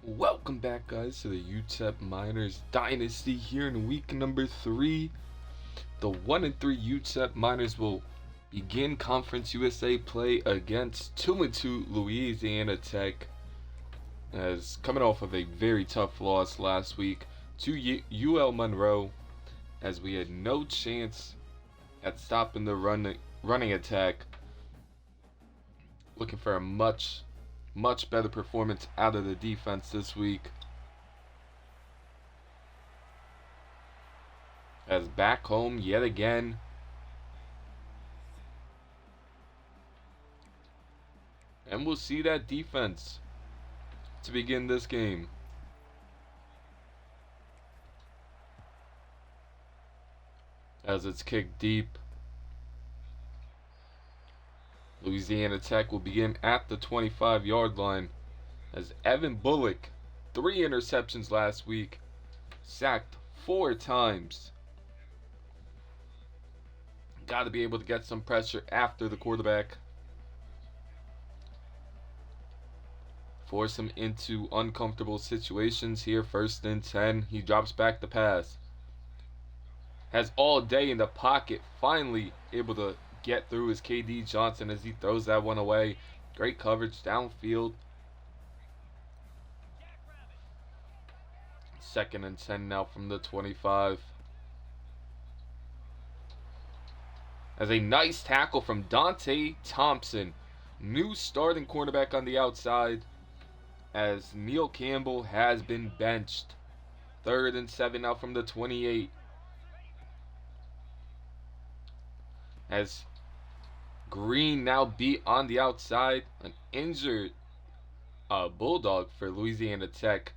Welcome back, guys, to the Utep Miners Dynasty here in week number 3. The 1-3 Utep Miners will begin Conference USA play against 2-2 Louisiana Tech, as coming off of a very tough loss last week to UL Monroe, as we had no chance at stopping the running attack. Looking for a much better performance out of the defense this week. As back home yet again. And we'll see that defense to begin this game. As it's kicked deep. Louisiana Tech will begin at the 25-yard line, as Evan Bullock, 3 interceptions last week, sacked 4 times. Got to be able to get some pressure after the quarterback. Force him into uncomfortable situations here. 1st and 10. He drops back the pass. Has all day in the pocket. Finally able to get through his KD Johnson as he throws that one away. Great coverage downfield. 2nd and 10 now from the 25. As a nice tackle from Dante Thompson, new starting cornerback on the outside, as Neil Campbell has been benched. 3rd and 7 now from the 28. As Green now beat on the outside, an injured Bulldog for Louisiana Tech.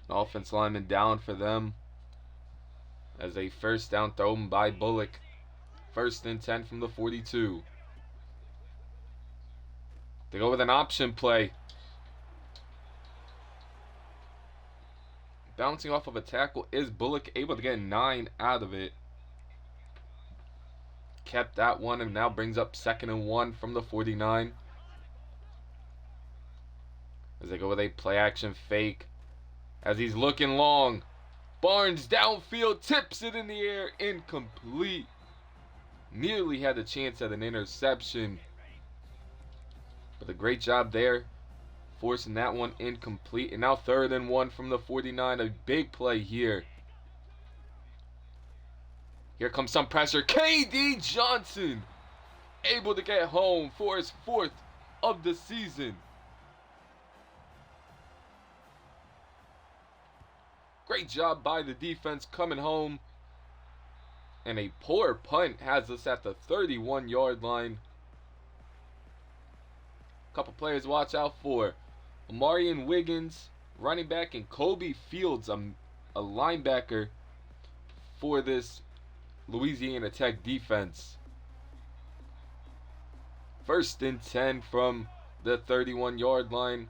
An offense lineman down for them. As a 1st down thrown by Bullock. 1st and 10 from the 42. They go with an option play. Bouncing off of a tackle, is Bullock able to get 9 out of it? Kept that one and now brings up 2nd and 1 from the 49. As they go with a play action fake. As he's looking long. Barnes downfield, tips it in the air, incomplete. Nearly had a chance at an interception. But a great job there, forcing that one incomplete. And now 3rd and 1 from the 49. A big play here. Here comes some pressure. KD Johnson able to get home for his 4th of the season. Great job by the defense coming home. And a poor punt has us at the 31-yard line. Couple players to watch out for. Amarian Wiggins, running back, and Kobe Fields, a linebacker for this Louisiana Tech defense. 1st and 10 from the 31-yard line.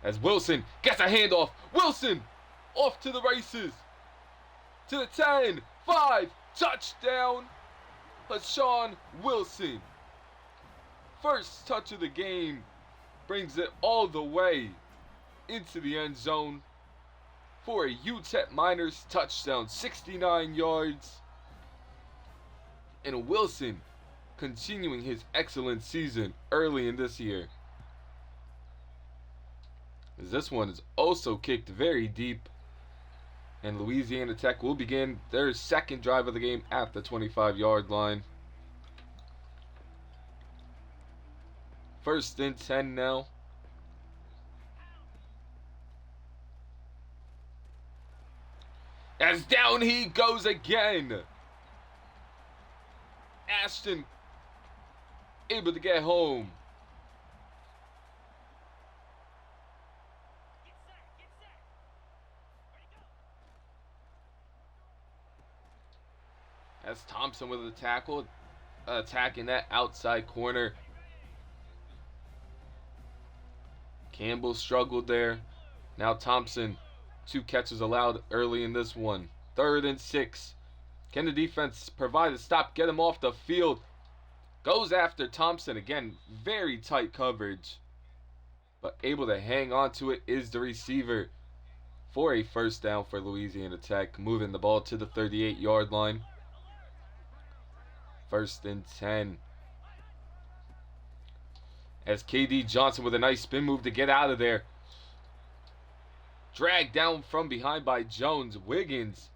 As Wilson gets a handoff. Wilson off to the races. To the 10, 5, touchdown. Hashawn Wilson. 1st touch of the game. Brings it all the way into the end zone for a Utep Miners touchdown. 69 yards. And Wilson continuing his excellent season early in this year. As this one is also kicked very deep. And Louisiana Tech will begin their 2nd drive of the game at the 25-yard line. 1st and 10 now. As down he goes again. Ashton able to get home. As Thompson with a tackle, attacking that outside corner. Campbell struggled there. Now Thompson, 2 catches allowed early in this one. 3rd and 6. Can the defense provide a stop? Get him off the field. Goes after Thompson again. Very tight coverage. but able to hang on to it is the receiver for a first down for Louisiana Tech, moving the ball to the 38-yard line. 1st and 10. As KD Johnson with a nice spin move to get out of there. Dragged down from behind by Jones. Wiggins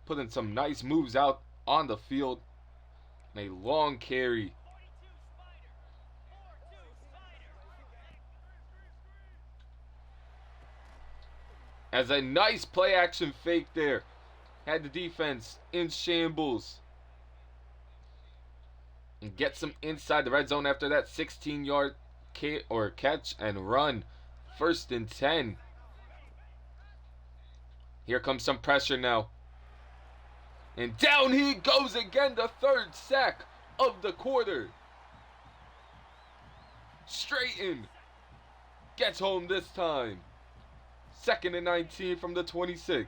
putting some nice moves out on the field. And a long carry. As a nice play action fake there. Had the defense in shambles. And gets them inside the red zone after that 16-yard catch and run. 1st and 10. Here comes some pressure now. And down he goes again, the 3rd sack of the quarter. Straighten. Gets home this time. 2nd and 19 from the 26.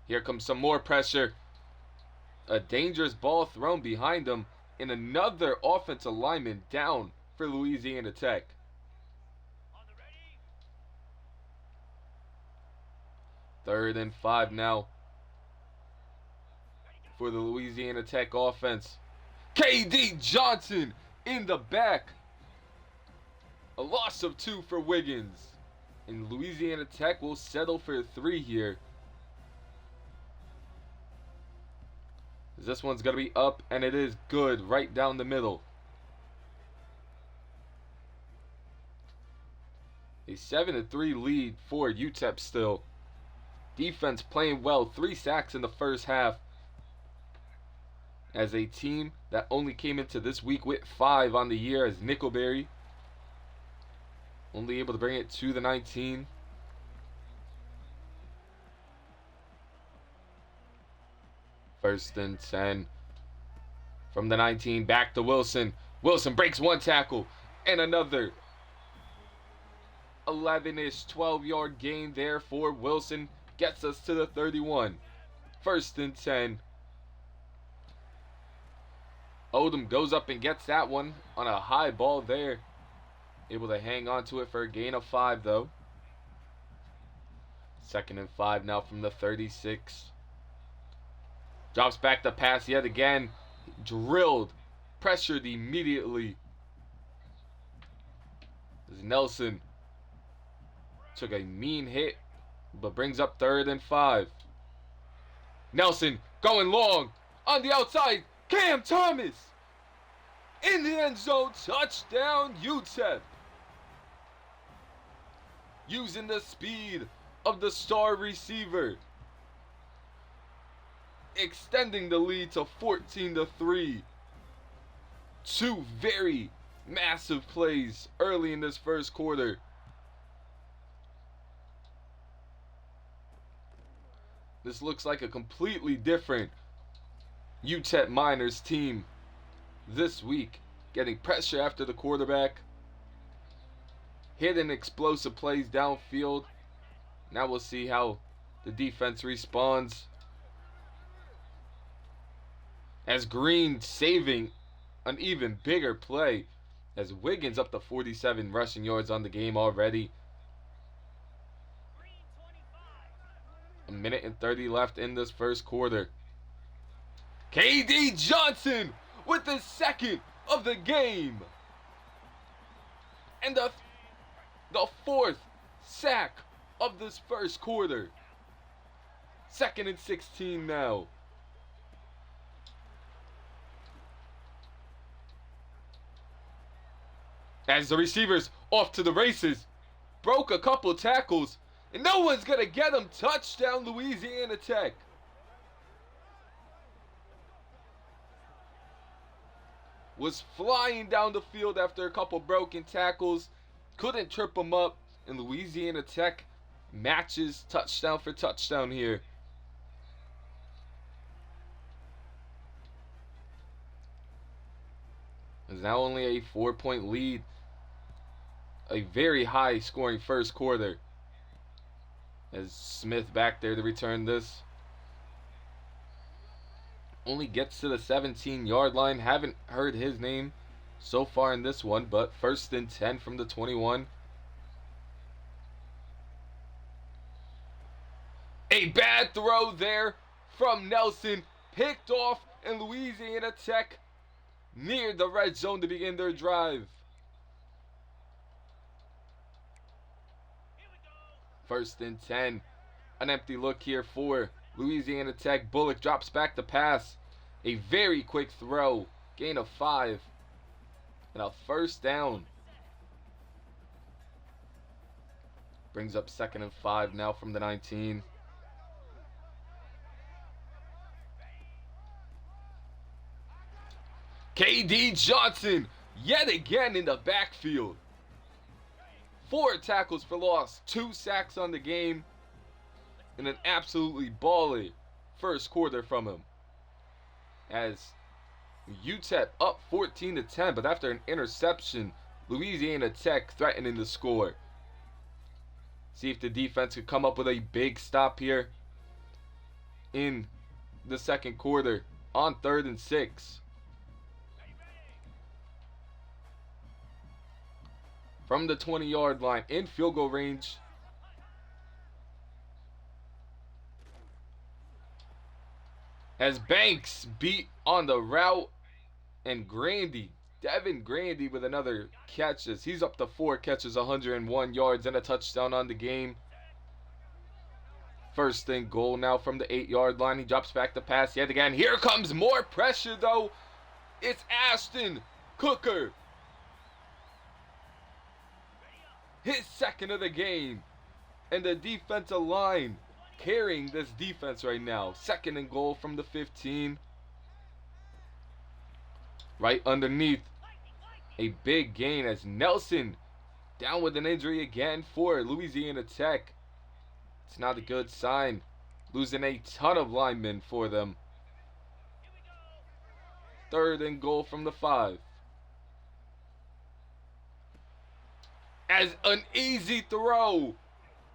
Here comes some more pressure. A dangerous ball thrown behind him. And another offensive lineman down for Louisiana Tech. 3rd and 5 now for the Louisiana Tech offense. KD Johnson in the back. A loss of 2 for Wiggins. And Louisiana Tech will settle for 3 here. This one's going to be up, and it is good right down the middle. A 7-3 lead for Utep still. Defense playing well. 3 sacks in the first half. As a team that only came into this week with 5 on the year as Nickelberry. Only able to bring it to the 19. First and 10 from the 19, back to Wilson. Wilson breaks 1 tackle and another. 11-ish, 12-yard gain there for Wilson. Gets us to the 31. 1st and 10. Odom goes up and gets that one on a high ball there. Able to hang on to it for a gain of 5 though. 2nd and 5 now from the 36. Drops back to pass yet again. Drilled. Pressured immediately. As Nelson took a mean hit, but brings up 3rd and 5. Nelson going long. On the outside. Cam Thomas. In the end zone. Touchdown Utep. Using the speed of the star receiver. Extending the lead to 14-3. 2 very massive plays early in this first quarter. This looks like a completely different Utep Miners team this week. Getting pressure after the quarterback. Hitting explosive plays downfield. Now we'll see how the defense responds. As Green saving an even bigger play. As Wiggins up to 47 rushing yards on the game already. 1:30 left in this first quarter. KD Johnson with the 2nd of the game. And the 4th sack of this first quarter. 2nd and 16 now. As the receivers off to the races. Broke a couple tackles. And no one's going to get him. Touchdown Louisiana Tech. Was flying down the field after a couple broken tackles. Couldn't trip him up. And Louisiana Tech matches touchdown for touchdown here. It's now only a 4-point lead. A very high scoring first quarter. As Smith back there to return this. Only gets to the 17-yard line. Haven't heard his name so far in this one, but 1st and 10 from the 21. A bad throw there from Nelson, picked off, and Louisiana Tech near the red zone to begin their drive. 1st and 10. An empty look here for Louisiana Tech. Bullock drops back the pass. A very quick throw. Gain of 5. And a 1st down. Brings up 2nd and 5 now from the 19. KD Johnson yet again in the backfield. 4 tackles for loss, 2 sacks on the game, and an absolutely ballin' first quarter from him. As Utep up 14-10, but after an interception, Louisiana Tech threatening to score. See if the defense could come up with a big stop here in the second quarter on 3rd and 6. From the 20-yard line, in field goal range. As Banks beat on the route, and Devin Grandy with another catches. He's up to 4 catches, 101 yards, and a touchdown on the game. 1st and goal now from the 8-yard line. He drops back the pass yet again. Here comes more pressure, though. It's Ashton Cooker. His 2nd of the game. And the defensive line carrying this defense right now. 2nd and goal from the 15. Right underneath. A big gain as Nelson down with an injury again for Louisiana Tech. It's not a good sign. Losing a ton of linemen for them. 3rd and goal from the 5. As an easy throw.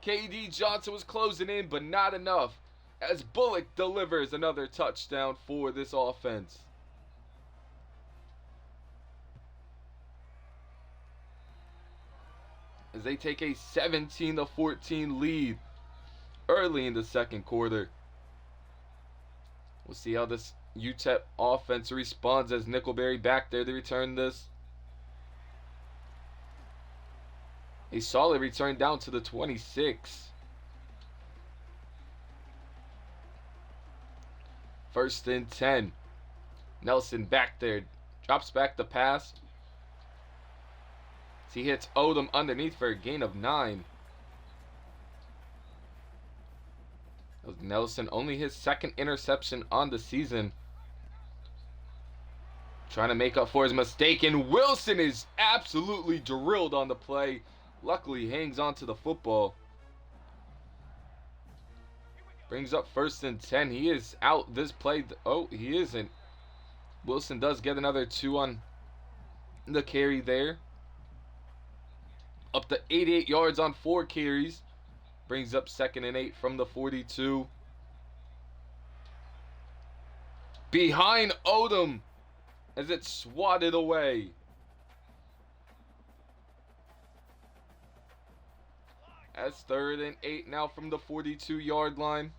KD Johnson was closing in, but not enough. As Bullock delivers another touchdown for this offense. As they take a 17-14 lead early in the second quarter. We'll see how this UTEP offense responds as Nickelberry back there to return this. A solid return down to the 26. 1st and 10. Nelson back there. Drops back the pass. He hits Odom underneath for a gain of 9. Nelson only his 2nd interception on the season. Trying to make up for his mistake, and Wilson is absolutely drilled on the play. Luckily hangs on to the football. Brings up 1st and 10. He is out this play. Oh, he isn't. Wilson does get another 2 on the carry there. Up to 88 yards on 4 carries. Brings up 2nd and 8 from the 42. Behind Odom as it's swatted away. That's 3rd and 8 now from the 42-yard line.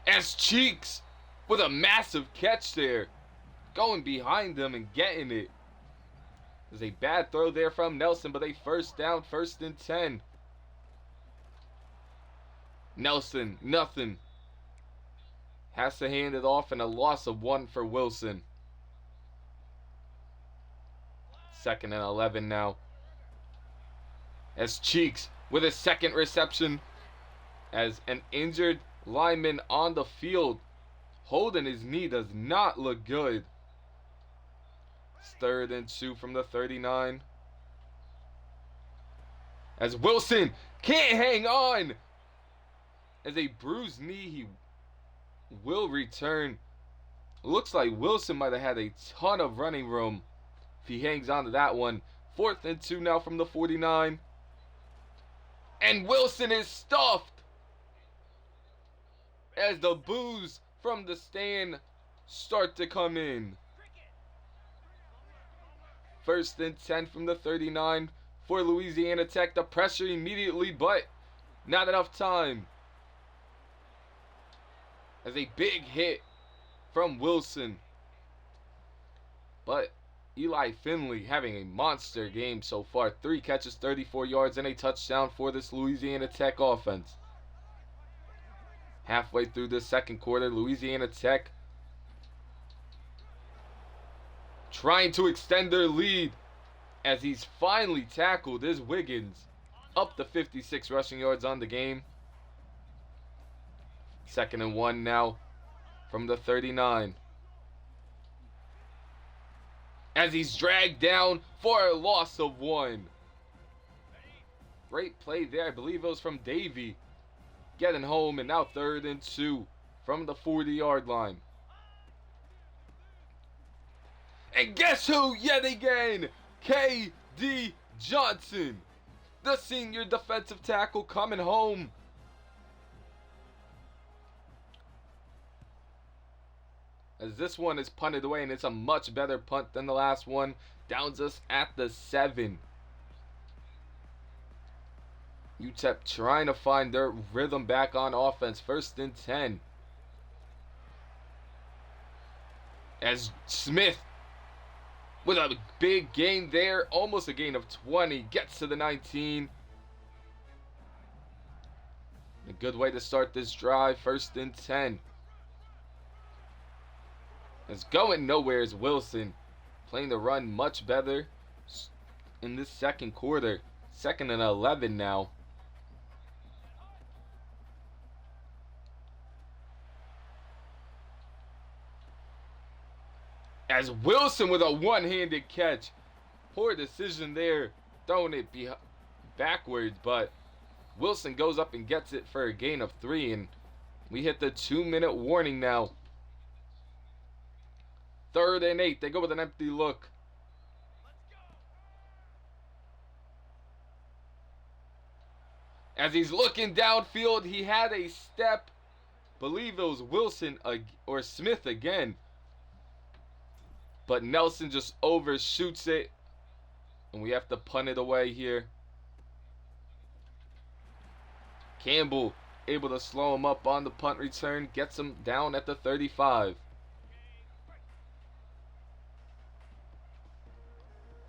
As Cheeks with a massive catch there. Going behind them and getting it. There's a bad throw there from Nelson, but a 1st down, 1st and 10. Nelson, nothing. Has to hand it off, and a loss of 1 for Wilson. 2nd and 11 now. As Cheeks with his 2nd reception. As an injured lineman on the field. Holding his knee does not look good. It's 3rd and 2 from the 39. As Wilson can't hang on. As a bruised knee, he will return. Looks like Wilson might have had a ton of running room if he hangs on to that one. 4th and 2 now from the 49. And Wilson is stuffed. As the boos from the stand start to come in. First and 10 from the 39 for Louisiana Tech. The pressure immediately, but not enough time. As a big hit from Wilson. But Eli Finley having a monster game so far. 3 catches, 34 yards, and a touchdown for this Louisiana Tech offense. Halfway through the second quarter, Louisiana Tech trying to extend their lead as he's finally tackled is Wiggins. Up to 56 rushing yards on the game. 2nd and 1 now from the 39. As he's dragged down for a loss of 1. Great play there. I believe it was from Davey. Getting home, and now 3rd and 2 from the 40-yard line. And guess who yet again? K.D. Johnson, the senior defensive tackle, coming home. As this one is punted away, and it's a much better punt than the last one. Downs us at the 7. Utep trying to find their rhythm back on offense. 1st and 10. As Smith, with a big gain there, almost a gain of 20, gets to the 19. A good way to start this drive. 1st and 10. It's going nowhere is Wilson, playing the run much better in this second quarter. 2nd and 11 now. As Wilson with a one-handed catch. Poor decision there, throwing it backwards, but Wilson goes up and gets it for a gain of 3, and we hit the 2-minute warning now. 3rd and 8. They go with an empty look. As he's looking downfield, he had a step. Believe it was Wilson or Smith again. But Nelson just overshoots it. And we have to punt it away here. Campbell able to slow him up on the punt return. Gets him down at the 35.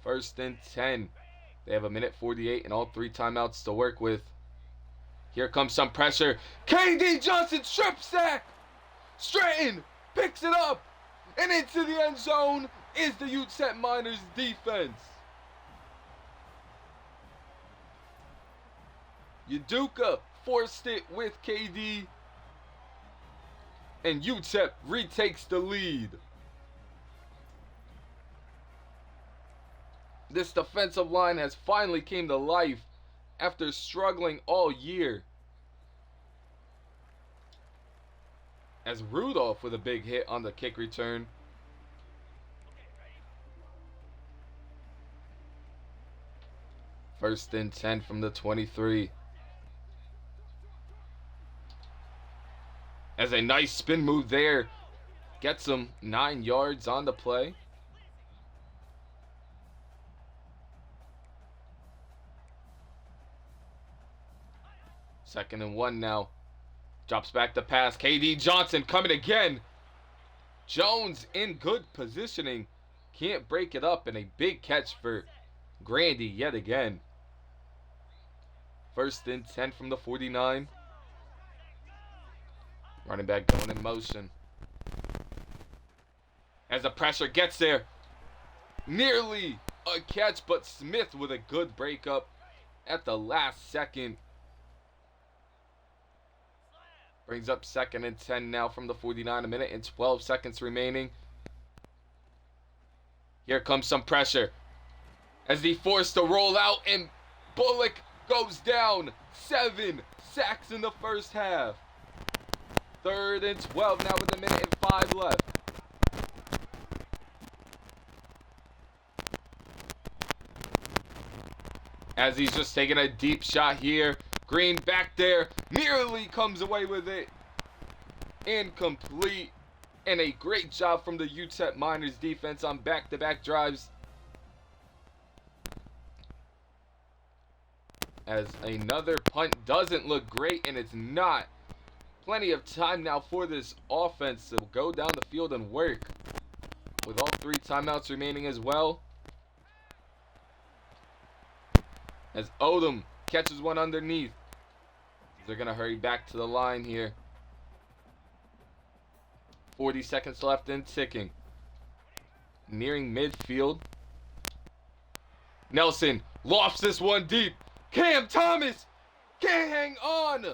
1st and 10. They have 1:48 and all 3 timeouts to work with. Here comes some pressure. K.D. Johnson strip sack. Stratton picks it up. And into the end zone is the Utep Miners defense. Udoka forced it with KD. And Utep retakes the lead. This defensive line has finally came to life after struggling all year. As Rudolph with a big hit on the kick return. First and 10 from the 23. As a nice spin move there. Gets him 9 yards on the play. Second and 1 now. Drops back the pass. K.D. Johnson coming again. Jones in good positioning. Can't break it up. And a big catch for Grandy yet again. First and 10 from the 49. Running back going in motion. As the pressure gets there. Nearly a catch, but Smith with a good breakup at the last second. Brings up 2nd and 10 now from the 49. 1 minute and 12 seconds remaining. Here comes some pressure. As he forced to roll out, and Bullock goes down. 7 sacks in the first half. 3rd and 12 now with 1 minute and 5 left. As he's just taking a deep shot here. Green back there, nearly comes away with it. Incomplete. And a great job from the Utep Miners defense on back-to-back drives. As another punt doesn't look great, and it's not. Plenty of time now for this offense to go down the field and work. With all 3 timeouts remaining as well. As Odom catches one underneath. They're going to hurry back to the line here. 40 seconds left and ticking. Nearing midfield. Nelson lofts this one deep. Cam Thomas can't hang on.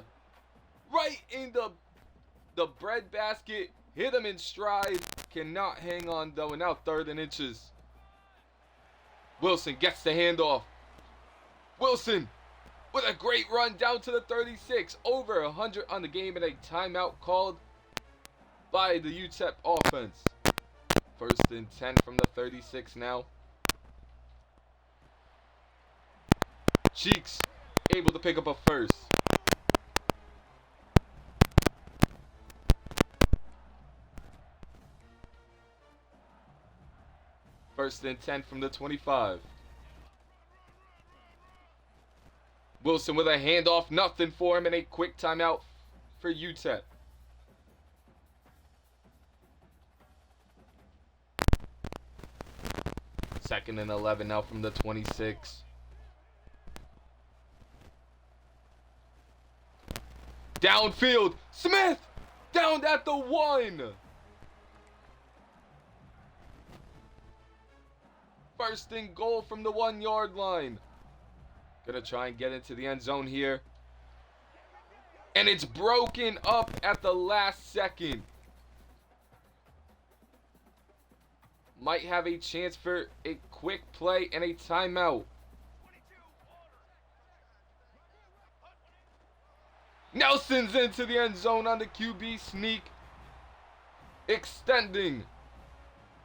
Right in the bread basket. Hit him in stride. Cannot hang on though. And now 3rd and inches. Wilson gets the handoff. Wilson with a great run down to the 36. Over 100 on the game and a timeout called by the Utep offense. 1st and 10 from the 36 now. Cheeks able to pick up a first. First and 10 from the 25. Wilson with a handoff, nothing for him, and a quick timeout for Utep. Second and 11 now from the 26. Downfield, Smith down at the 1. First and goal from the 1-yard line. Gonna try and get into the end zone here. And it's broken up at the last second. Might have a chance for a quick play and a timeout. Nelson's into the end zone on the QB sneak. Extending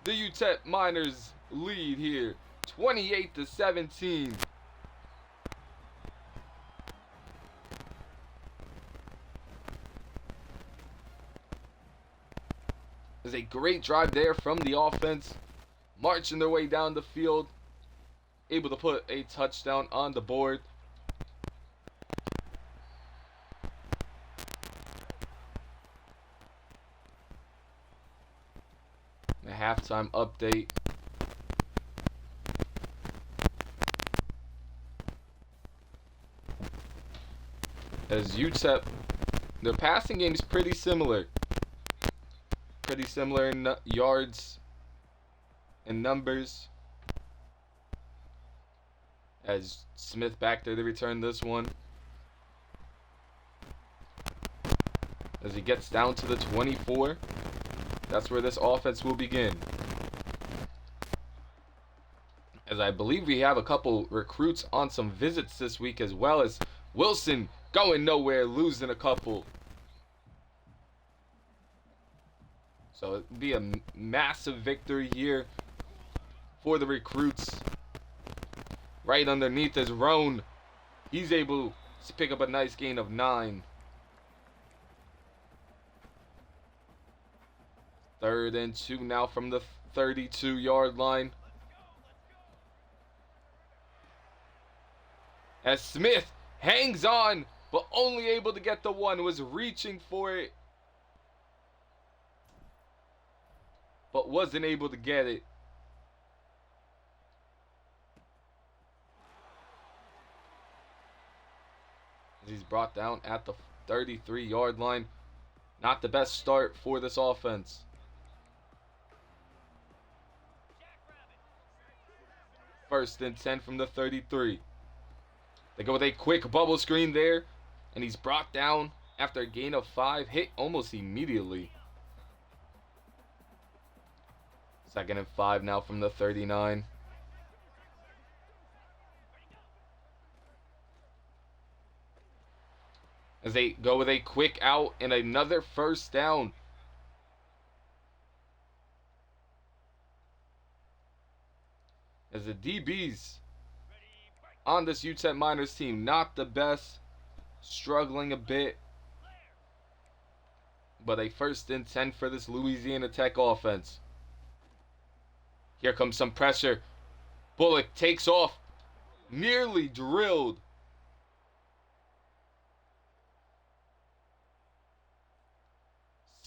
the Utep Miners lead here. 28-17. There's a great drive there from the offense. Marching their way down the field. Able to put a touchdown on the board. A halftime update. As Utep, their passing game is pretty similar. Pretty similar in yards and numbers. As Smith back there to return this one. As he gets down to the 24. That's where this offense will begin. As I believe we have a couple recruits on some visits this week, as well as Wilson going nowhere, losing a couple. So it'd be a massive victory here for the recruits. Right underneath is Roan. He's able to pick up a nice gain of 9. 3rd and 2 now from the 32-yard line. As Smith hangs on, but only able to get the 1. Was reaching for it, but wasn't able to get it. He's brought down at the 33-yard line. Not the best start for this offense. First and 10 from the 33. They go with a quick bubble screen there. And he's brought down after a gain of 5. Hit almost immediately. 2nd and 5 now from the 39. As they go with a quick out and another first down. As the DBs on this Utep Miners team, not the best, struggling a bit. But a 1st and 10 for this Louisiana Tech offense. Here comes some pressure. Bullock takes off. Nearly drilled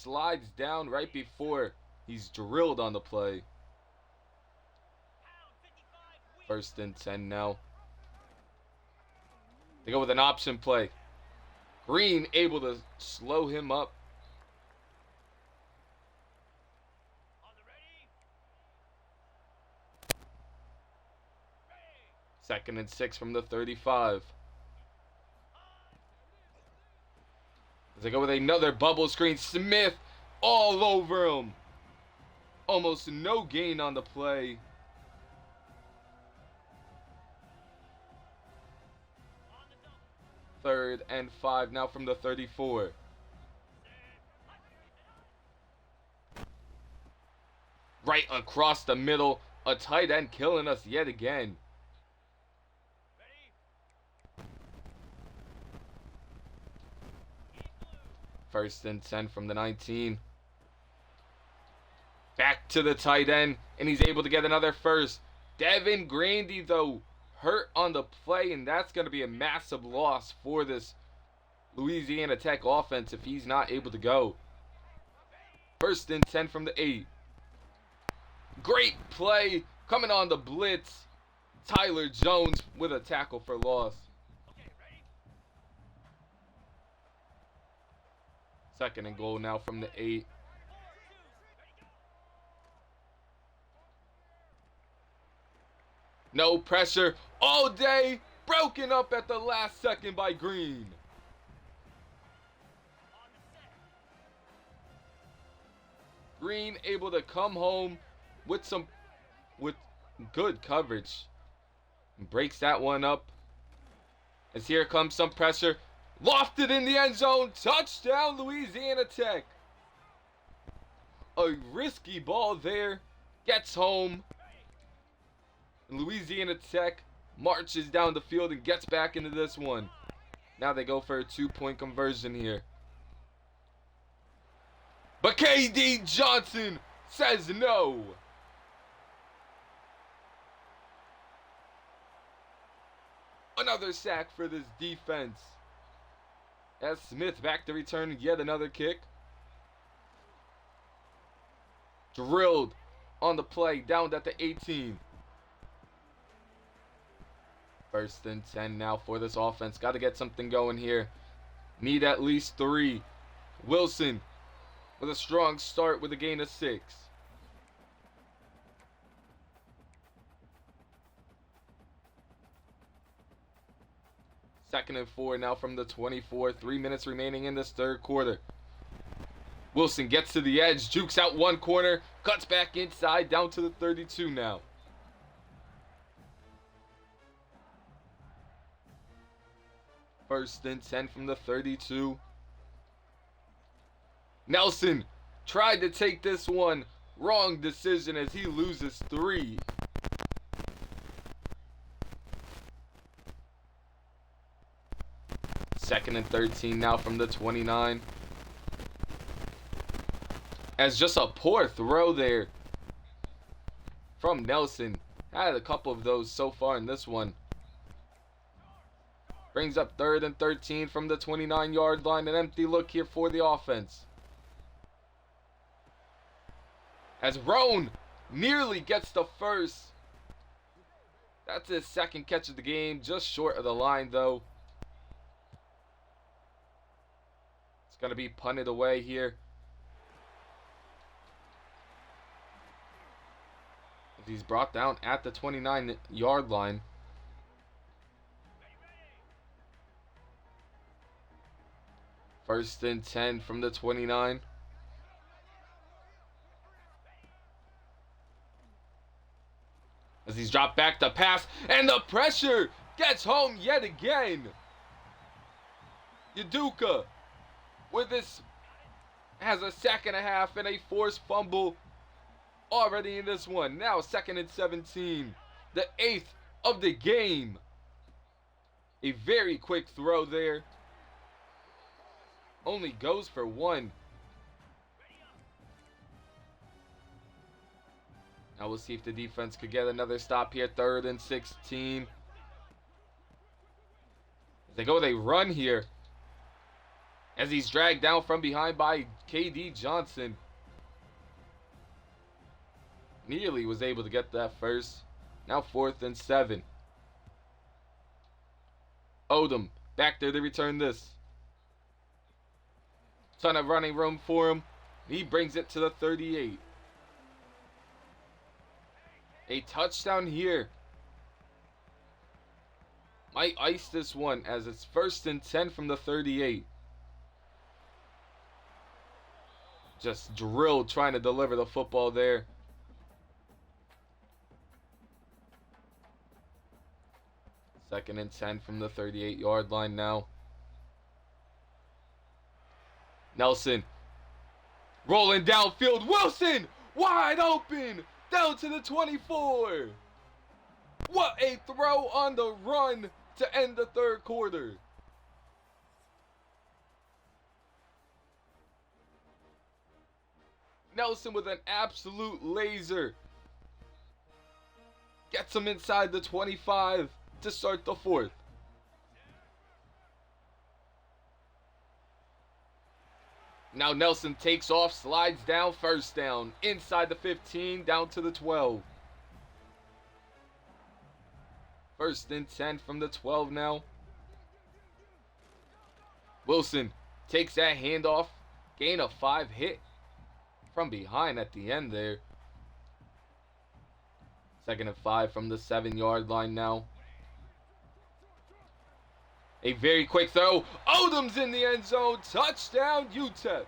slides down right before he's drilled on the play. 1st and 10 now. They go with an option play. Green able to slow him up. 2nd and 6 from the 35. As they go with another bubble screen. Smith all over him. Almost no gain on the play. Third and 5 now from the 34. Right across the middle. A tight end killing us yet again. First and 10 from the 19. Back to the tight end, and he's able to get another first. Devin Grandy, though, hurt on the play, and that's going to be a massive loss for this Louisiana Tech offense if he's not able to go. 1st and 10 from the 8. Great play coming on the blitz. Tyler Jones with a tackle for loss. 2nd and goal now from the 8. No pressure all day. Broken up at the last second by Green. Green able to come home with good coverage. Breaks that one up. As here comes some pressure. Lofted in the end zone. Touchdown, Louisiana Tech. A risky ball there. Gets home. And Louisiana Tech marches down the field and gets back into this one. Now they go for a 2-point conversion here. But KD Johnson says no. Another sack for this defense. As Smith back to return yet another kick. Drilled on the play down at the 18. 1st and 10 now for this offense. Got to get something going here. Need at least 3. Wilson with a strong start with a gain of 6. Second and 4 now from the 24. 3 minutes remaining in this third quarter. Wilson gets to the edge, jukes out one corner, cuts back inside down to the 32 now. First and 10 from the 32. Nelson tried to take this one. Wrong decision as he loses 3. Second and 13 now from the 29. As just a poor throw there from Nelson. Had a couple of those so far in this one. Brings up 3rd and 13 from the 29-yard line. An empty look here for the offense. As Roan nearly gets the first. That's his second catch of the game. Just short of the line, though. It's going to be punted away here. He's brought down at the 29-yard line. First and 10 from the 29. As he's dropped back to pass, and the pressure gets home yet again. Uduka with this has a sack and a half and a forced fumble already in this one. Now 2nd and 17. The 8th of the game. A very quick throw there. Only goes for 1. Now we'll see if the defense could get another stop here. 3rd and 16. As they go, they run here. as he's dragged down from behind by KD Johnson. Nearly was able to get that first. Now 4th and 7. Odom back there to return this. Ton of running room for him. He brings it to the 38. A touchdown here. Might ice this one as it's 1st and 10 from the 38. Just drilled trying to deliver the football there. Second and 10 from the 38-yard line now. Nelson rolling downfield. Wilson wide open down to the 24. What a throw on the run to end the 3rd quarter. Nelson with an absolute laser. Gets him inside the 25 to start the 4th. Now Nelson takes off, slides down, 1st down. Inside the 15, down to the 12. 1st and 10 from the 12 now. Wilson takes that handoff. Gain of 5, hit from behind at the end there. 2nd and 5 from the 7-yard line now. A very quick throw. Odom's in the end zone. Touchdown, Utep.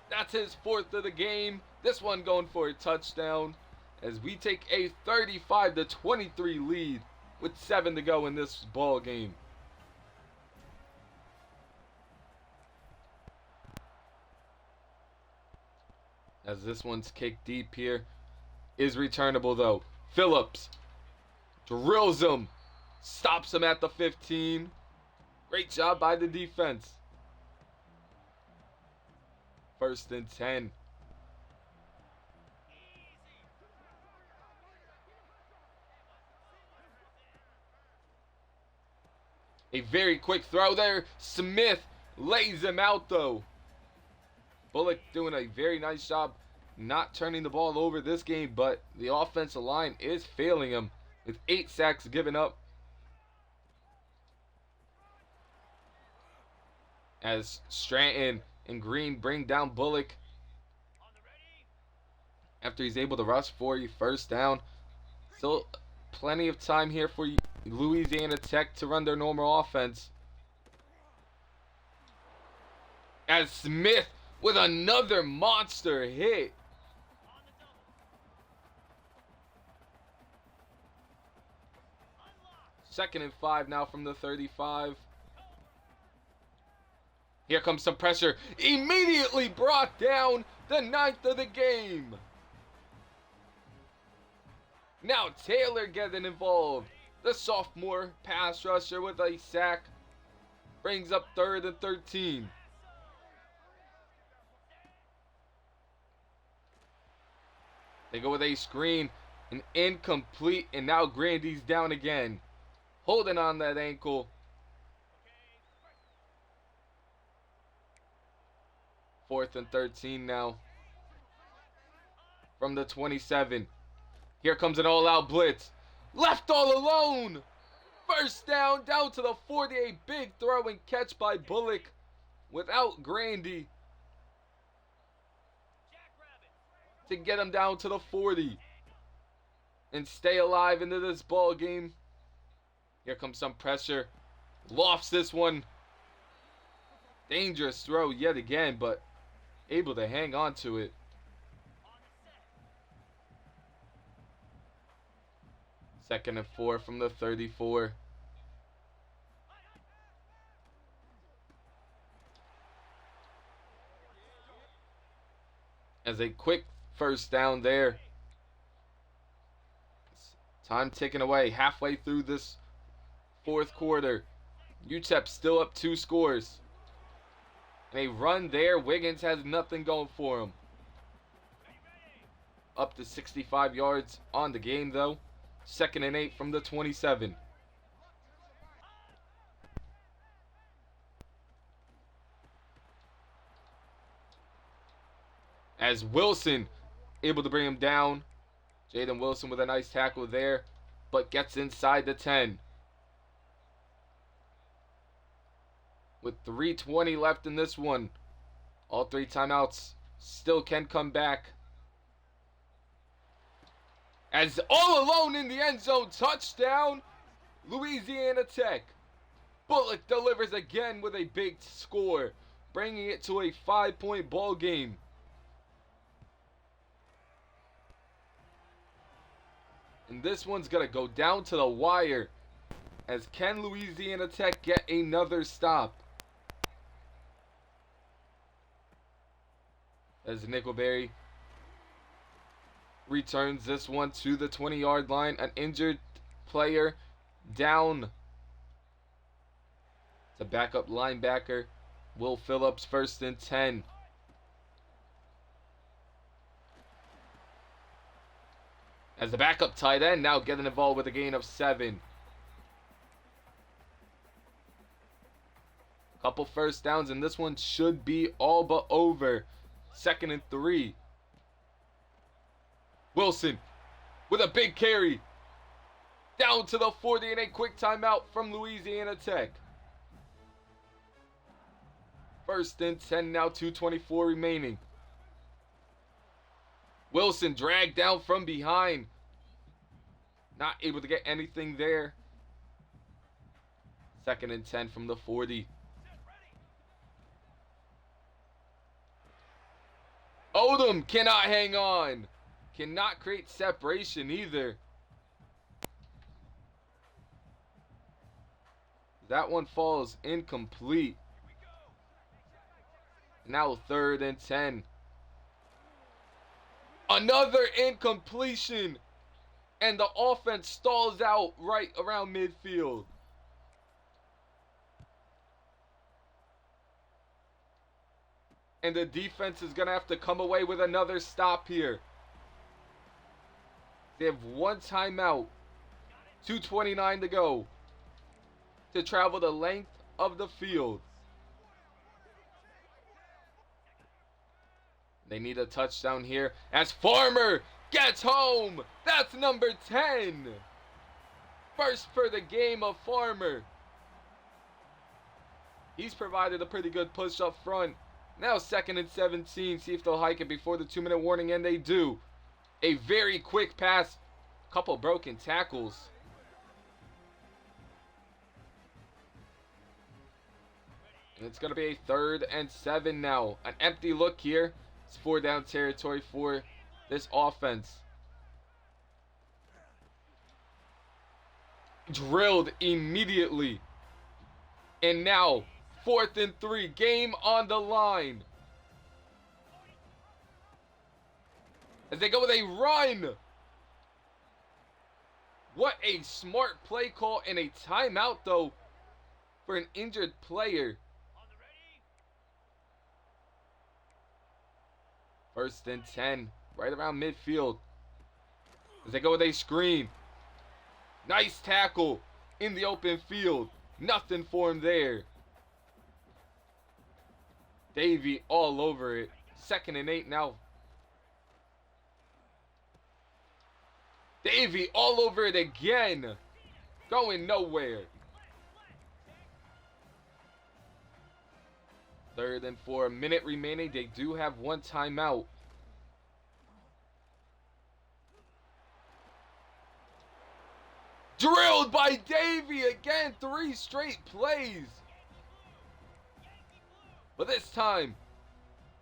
That's his 4th of the game. This one going for a touchdown as we take a 35-23 lead with 7 to go in this ball game. As this one's kicked deep here. Is returnable though. Phillips drills him. Stops him at the 15. Great job by the defense. 1st and 10. A very quick throw there. Smith lays him out though. Bullock doing a very nice job not turning the ball over this game, but the offensive line is failing him with 8 sacks given up. As Stratton and Green bring down Bullock after he's able to rush for a 1st down. Still plenty of time here for Louisiana Tech to run their normal offense. As Smith with another monster hit. Second and 5 now from the 35. Here comes some pressure. Immediately brought down, the 9th of the game. Now Taylor getting involved. The sophomore pass rusher with a sack. Brings up 3rd and 13. They go with a screen. An incomplete. And now Grandy's down again. Holding on that ankle. 4th and 13 now. From the 27. Here comes an all-out blitz. Left all alone. 1st down, down to the 40. A big throw and catch by Bullock without Grandy to get him down to the 40 and stay alive into this ball game. Here comes some pressure. Lofts this one. Dangerous throw yet again, but able to hang on to it. Second and 4 from the 34. As a quick 1st down there. Time ticking away. Halfway through this 4th quarter. UTEP still up 2 scores. And a run there. Wiggins has nothing going for him. Up to 65 yards on the game though. 2nd and 8 from the 27. As Wilson able to bring him down. Jaden Wilson with a nice tackle there, but gets inside the 10. With 3:20 left in this one, all 3 timeouts still can come back. As all alone in the end zone, touchdown, Louisiana Tech. Bullock delivers again with a big score, bringing it to a 5-point ball game. And this one's going to go down to the wire. As can Louisiana Tech get another stop? As Nickelberry returns this one to the 20-yard line. An injured player down. The backup linebacker, Will Phillips, 1st and 10. As the backup tight end now getting involved with a gain of 7. Couple first downs, and this one should be all but over. 2nd and 3. Wilson with a big carry. Down to the 40 and a quick timeout from Louisiana Tech. 1st and 10 now, 2:24 remaining. Wilson dragged down from behind. Not able to get anything there. 2nd and 10 from the 40. Odom cannot hang on. Cannot create separation either. That one falls incomplete. Now 3rd and 10. Another incompletion. And the offense stalls out right around midfield. And the defense is going to have to come away with another stop here. They have 1 timeout. 2:29 to go. To travel the length of the field. They need a touchdown here as Farmer gets home. That's number 10. First for the game of Farmer. He's provided a pretty good push up front. Now 2nd and 17. See if they'll hike it before the 2-minute warning, and they do. A very quick pass. Couple broken tackles. And it's going to be a 3rd and 7 now. An empty look here. It's 4-down territory for this offense. Drilled immediately. And now 4th and 3. Game on the line. As they go with a run. What a smart play call and a timeout, though, for an injured player. 1st and 10, right around midfield. As they go with a screen. Nice tackle in the open field. Nothing for him there. Davey all over it. 2nd and 8 now. Davey all over it again. Going nowhere. 3rd and 4. A minute remaining. They do have 1 timeout. Drilled by Davey again. 3 straight plays. But this time,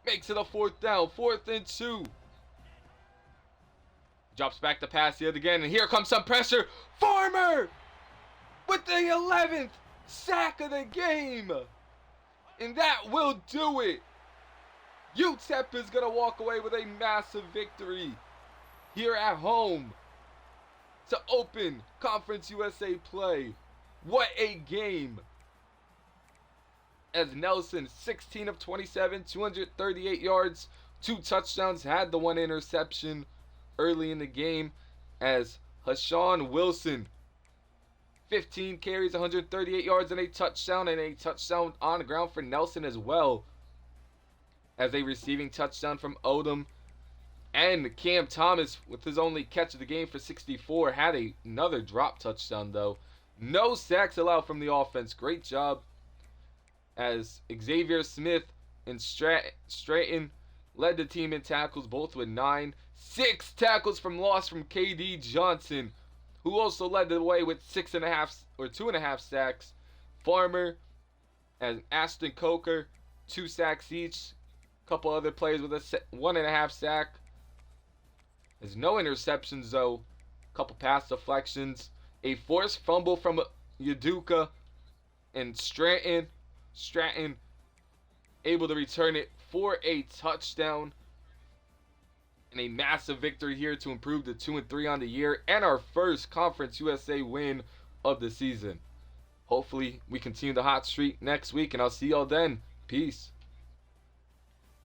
makes it a 4th down. 4th and 2. Drops back to pass yet again. And here comes some pressure. Farmer! With the 11th sack of the game. And that will do it. Utep is going to walk away with a massive victory here at home to open Conference USA play. What a game. As Nelson, 16 of 27, 238 yards, 2 touchdowns, had the 1 interception early in the game. As Hashawn Wilson, 15 carries, 138 yards, and a touchdown on the ground for Nelson as well. as a receiving touchdown from Odom. And Cam Thomas, with his only catch of the game for 64, had another drop touchdown, though. No sacks allowed from the offense. Great job as Xavier Smith and Stratton led the team in tackles, both with 9. 6 tackles from loss from KD Johnson, who also led the way with 6.5 or 2.5 sacks. Farmer and Ashton Coker, 2 sacks each. A couple other players with a 1.5 sack. There's no interceptions, though. A couple pass deflections. A forced fumble from Yaduka and Stratton able to return it for a touchdown. And a massive victory here to improve to 2-3 on the year and our first Conference USA win of the season. Hopefully we continue the hot streak next week, and I'll see y'all then. Peace.